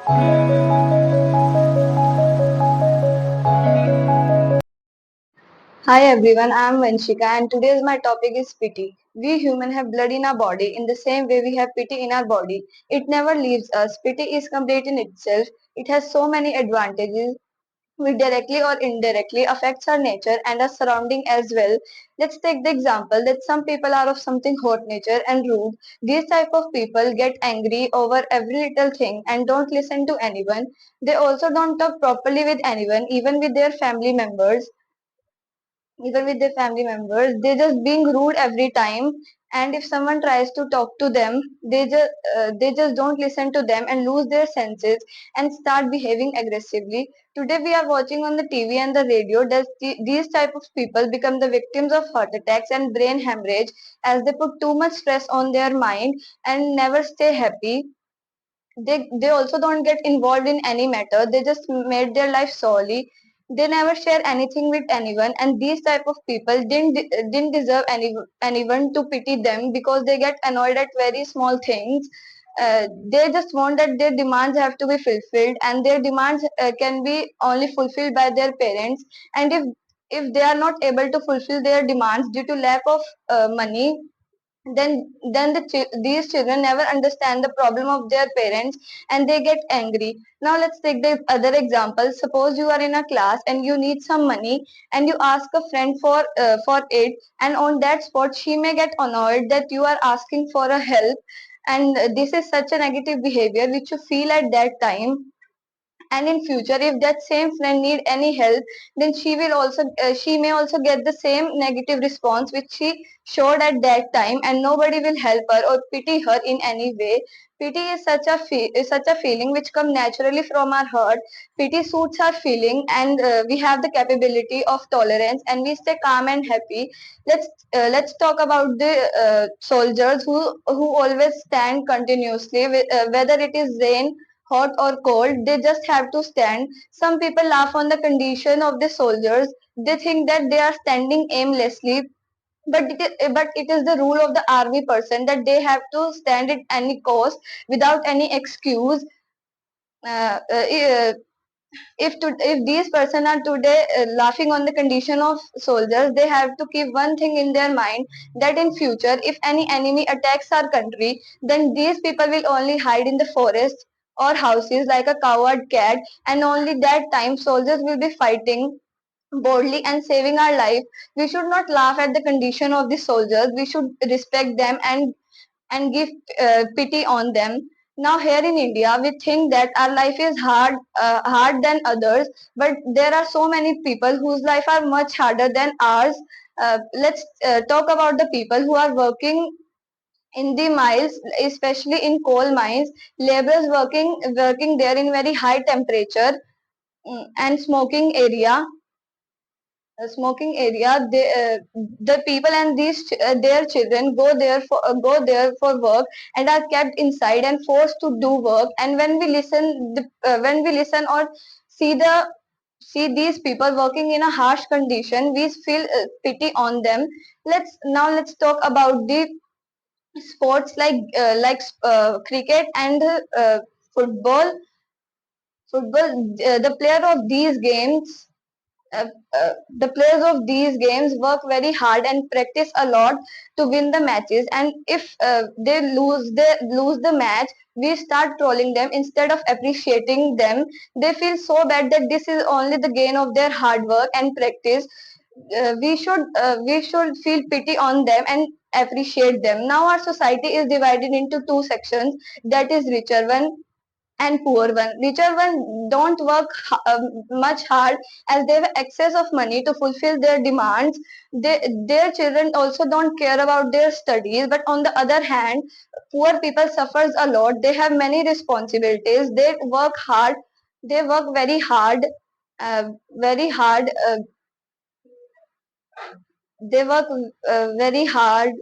Hi everyone, I am Vanshika and today's my topic is pity. We humans have blood in our body in the same way we have pity in our body. It never leaves us. Pity is complete in itself. It has so many advantages which directly or indirectly affects our nature and our surrounding as well. Let's take the example that some people are of something hot nature and rude. These type of people get angry over every little thing and don't listen to anyone. They also don't talk properly with anyone, even with their family members. They just being rude every time, and if someone tries to talk to them, they just don't listen to them and lose their senses and start behaving aggressively. Today we are watching on the TV and the radio that these type of people become the victims of heart attacks and brain hemorrhage as they put too much stress on their mind and never stay happy. They also don't get involved in any matter. They just made their life solely. They never share anything with anyone, and these type of people didn't deserve anyone to pity them because they get annoyed at very small things. They just want that their demands have to be fulfilled, and their demands can be only fulfilled by their parents. And if they are not able to fulfill their demands due to lack of money, then these children never understand the problem of their parents and they get angry. Now let's take the other example. Suppose you are in a class and you need some money and you ask a friend for it, and on that spot she may get annoyed that you are asking for a help, and this is such a negative behavior which you feel at that time. And in future if that same friend need any help, then she may also get the same negative response which she showed at that time, and nobody will help her or pity her in any way. Pity is such a feeling which come naturally from our heart. Pity suits our feeling, and we have the capability of tolerance and we stay calm and happy. Let's talk about the soldiers who always stand continuously whether it is rain, hot or cold, they just have to stand. Some people laugh on the condition of the soldiers. They think that they are standing aimlessly, but it is the rule of the army person that they have to stand at any cost without any excuse. Uh, uh, uh, if these person are today laughing on the condition of soldiers, they have to keep one thing in their mind, that in future if any enemy attacks our country, then these people will only hide in the forest or houses like a coward cat, and only that time soldiers will be fighting boldly and saving our life. We should not laugh at the condition of the soldiers. We should respect them and give pity on them. Now here in India, we think that our life is hard than others, but there are so many people whose life are much harder than ours. Let's talk about the people who are working in the mines, especially in coal mines. Laborers working there in very high temperature, and smoking area. The people and their children go there for work and are kept inside and forced to do work. And when we listen or see these people working in a harsh condition, we feel pity on them. Let's talk about the sports cricket and football. The player of these games uh, the players of these games work very hard and practice a lot to win the matches, and if they lose the match, we start trolling them instead of appreciating them. They feel so bad that this is only the gain of their hard work and practice. We should feel pity on them and appreciate them. Now our society is divided into two sections, that is richer one and poor one. Richer one don't work much hard as they have excess of money to fulfill their demands. Their children also don't care about their studies. But on the other hand, poor people suffers a lot. They have many responsibilities. They work hard. They work very hard. They work very hard